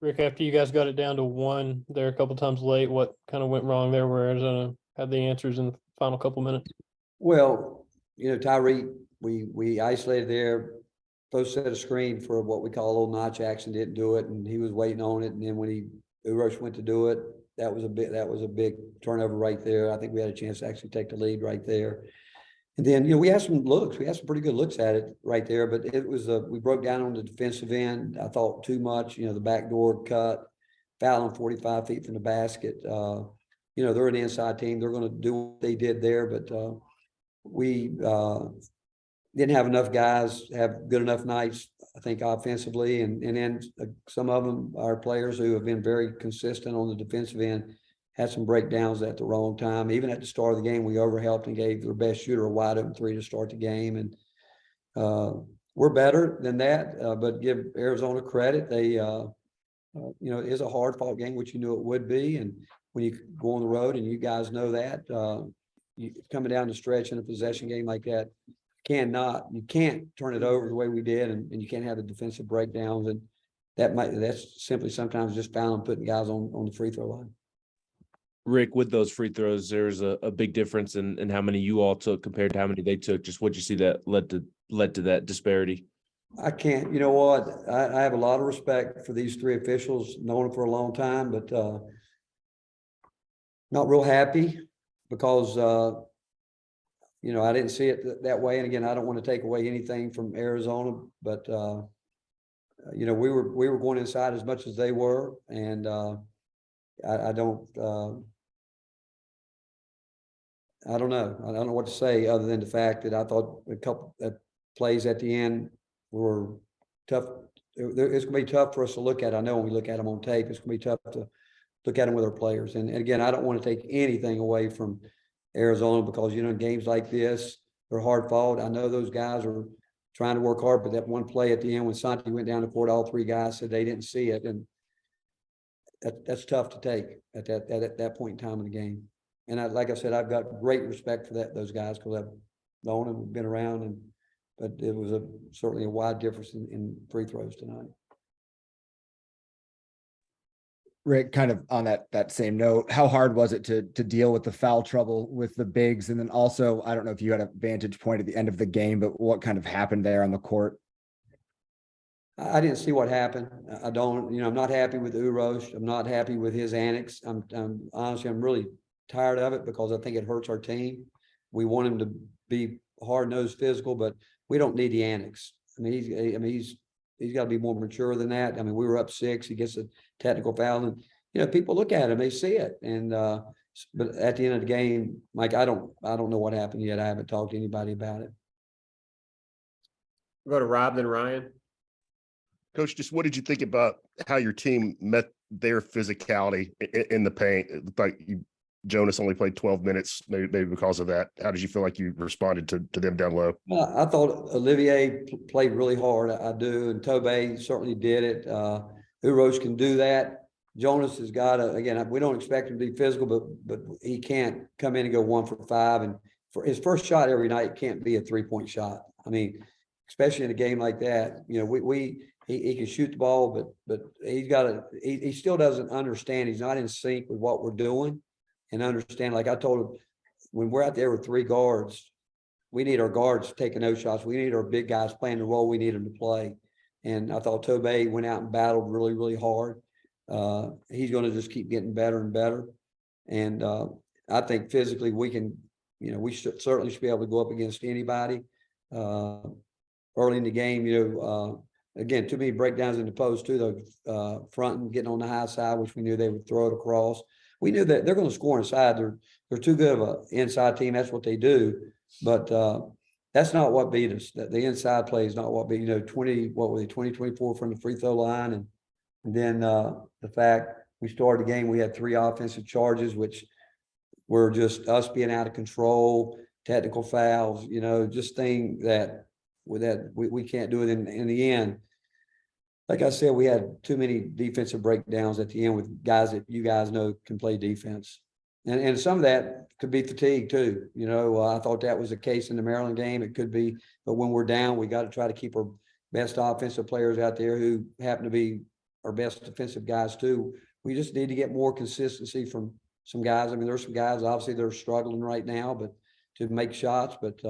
Rick, after you guys got it down to one there a couple times late, what kind of went wrong there where Arizona had the answers in the final couple minutes? Well, Tyree, we isolated there, both set a screen for what we call a little notch action, didn't do it, and he was waiting on it. And then when Urosh went to do it, that was a big turnover right there. I think we had a chance to actually take the lead right there. And then, we had some looks. We had some pretty good looks at it right there, but it was we broke down on the defensive end. I thought too much, the backdoor cut, fouling 45 feet from the basket. They're an inside team. They're going to do what they did there, but we didn't have enough guys have good enough nights, I think, offensively. And then some of them, our players who have been very consistent on the defensive end, had some breakdowns at the wrong time. Even at the start of the game, we overhelped and gave their best shooter a wide open three to start the game. And we're better than that, but give Arizona credit. They, it is a hard fought game, which you knew it would be. And when you go on the road, and you guys know that, you coming down the stretch in a possession game like that, you can't turn it over the way we did, and you can't have the defensive breakdowns. And that's simply sometimes just fouling, putting guys on the free throw line. Rick, with those free throws, there's a big difference in how many you all took compared to how many they took. Just what you see that led to that disparity? I can't, you know what? I have a lot of respect for these three officials, known them for a long time, but not real happy because I didn't see it that way. And again, I don't want to take away anything from Arizona, but we were going inside as much as they were, and I don't know. I don't know what to say other than the fact that I thought a couple of plays at the end were tough. It's going to be tough for us to look at. I know when we look at them on tape, it's going to be tough to look at them with our players. And again, I don't want to take anything away from Arizona because, in games like this, they're hard fought. I know those guys are trying to work hard, but that one play at the end when Santi went down the court, all three guys said they didn't see it. And that's tough to take at that point in time in the game. And like I said, I've got great respect for those guys because I've known them, been around, but it was certainly a wide difference in free throws tonight. Rick, kind of on that same note, how hard was it to deal with the foul trouble with the bigs? And then also, I don't know if you had a vantage point at the end of the game, but what kind of happened there on the court? I didn't see what happened. I don't, I'm not happy with Urosh. I'm not happy with his annex. I'm honestly, I'm really tired of it because I think it hurts our team. We want him to be hard-nosed, physical, but we don't need the annex. I mean, he's got to be more mature than that. I mean, we were up 6. He gets a technical foul, and people look at him, they see it. And but at the end of the game, Mike, I don't know what happened yet. I haven't talked to anybody about it. We'll go to Rob, then Ryan. Coach, just what did you think about how your team met their physicality in the paint? It looked like Jonas only played 12 minutes, maybe because of that. How did you feel like you responded to them down low? I thought Olivier played really hard. I do. And Tobey certainly did it. Urosh can do that. Jonas has got to, again, we don't expect him to be physical, but he can't come in and go 1 for 5. And for his first shot every night can't be a 3-point shot. I mean, especially in a game like that, he can shoot the ball, but he's got to, he still doesn't understand. He's not in sync with what we're doing. And understand, like I told him, when we're out there with 3 guards, we need our guards taking those shots. We need our big guys playing the role we need them to play. And I thought Tobey went out and battled really, really hard. He's going to just keep getting better and better. And I think physically we can, we certainly should be able to go up against anybody. Early in the game, again, too many breakdowns in the post too, though, fronting, getting on the high side, which we knew they would throw it across. We knew that they're going to score inside. They're too good of an inside team. That's what they do. But that's not what beat us. The inside play is not what beat, 24 from the free throw line. And then the fact we started the game, we had 3 offensive charges, which were just us being out of control, technical fouls, just things that we can't do it in the end. Like I said, we had too many defensive breakdowns at the end with guys that you guys know can play defense. And some of that could be fatigue too. I thought that was the case in the Maryland game. It could be, but when we're down, we got to try to keep our best offensive players out there who happen to be our best defensive guys too. We just need to get more consistency from some guys. I mean, there's some guys obviously they're struggling right now, but to make shots. But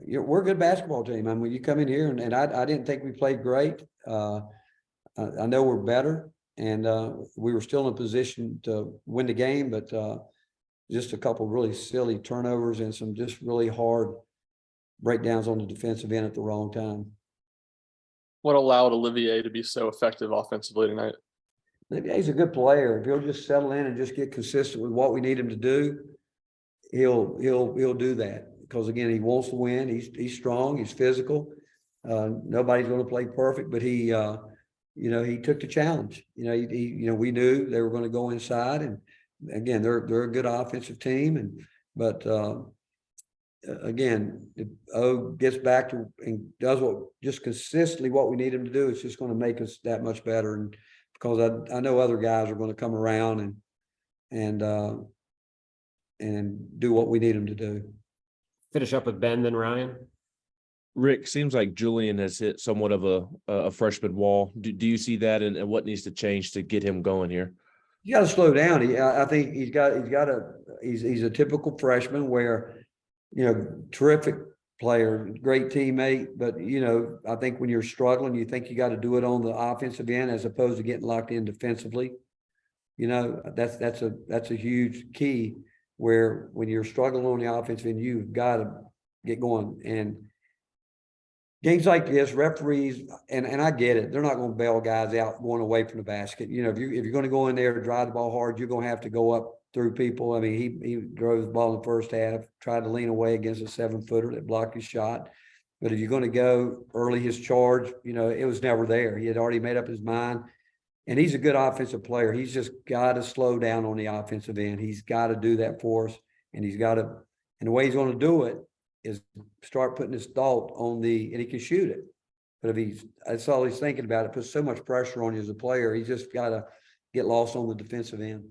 we're a good basketball team. I mean, you come in here and I didn't think we played great. I know we're better, and we were still in a position to win the game, but just a couple really silly turnovers and some just really hard breakdowns on the defensive end at the wrong time. What allowed Olivier to be so effective offensively tonight? He's a good player. If he'll just settle in and just get consistent with what we need him to do, he'll do that. Because again, he wants to win. He's strong. He's physical. Nobody's going to play perfect, but he took the challenge. We knew they were going to go inside, and again, they're a good offensive team, but again, if O gets back to and does just consistently what we need him to do, it's just going to make us that much better. And because I know other guys are going to come around and do what we need them to do. Finish up with Ben, then Ryan. Rick, seems like Julian has hit somewhat of a freshman wall. Do you see that, and what needs to change to get him going here? You got to slow down. I think he's a typical freshman where, terrific player, great teammate, but I think when you're struggling, you think you got to do it on the offensive end as opposed to getting locked in defensively. That's a huge key where when you're struggling on the offensive end, you've got to get going. And games like this, referees, and I get it, they're not going to bail guys out going away from the basket. If you're going to go in there and drive the ball hard, you're going to have to go up through people. I mean, he drove the ball in the first half, tried to lean away against a 7-footer that blocked his shot. But if you're going to go early, his charge, it was never there. He had already made up his mind. And he's a good offensive player. He's just got to slow down on the offensive end. He's got to do that for us. And he's got to, and the way he's going to do it is start putting his thought on and he can shoot it. But if that's all he's thinking about, it puts so much pressure on you as a player. He's just got to get lost on the defensive end.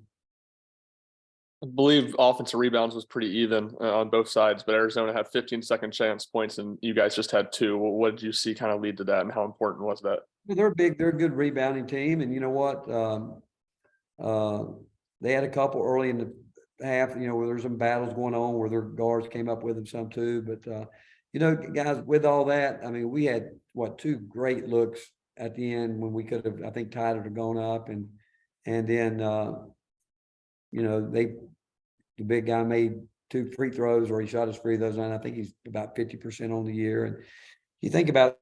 I believe offensive rebounds was pretty even on both sides, but Arizona had 15-second chance points and you guys just had 2. What did you see kind of lead to that, and how important was that? They're a good rebounding team, and you know what? They had a couple early in the half, where there's some battles going on where their guards came up with them some too. But guys, with all that, I mean, we had 2 great looks at the end when we could have, I think, tied it or gone up, and then the big guy made 2 free throws, or he shot his free throws, and I think he's about 50% on the year. And you think about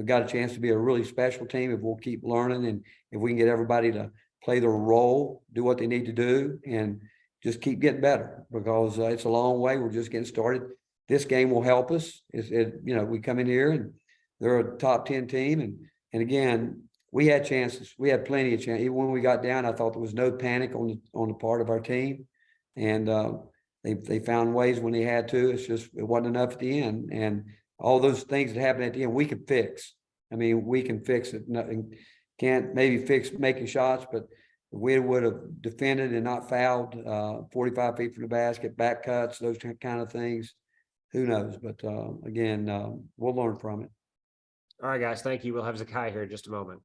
got a chance to be a really special team if we'll keep learning, and if we can get everybody to play their role, do what they need to do, and just keep getting better, because it's a long way. We're just getting started. This game will help us. We come in here and they're a top 10 team, and again, we had chances. We had plenty of chances. Even when we got down, I thought there was no panic on the part of our team, and they found ways when they had to. It's just it wasn't enough at the end, and all those things that happen at the end, we can fix. I mean, we can fix it. Nothing can't maybe fix making shots, but if we would have defended and not fouled 45 feet from the basket, back cuts, those kind of things, who knows? But again, we'll learn from it. All right, guys. Thank you. We'll have Zakai here in just a moment.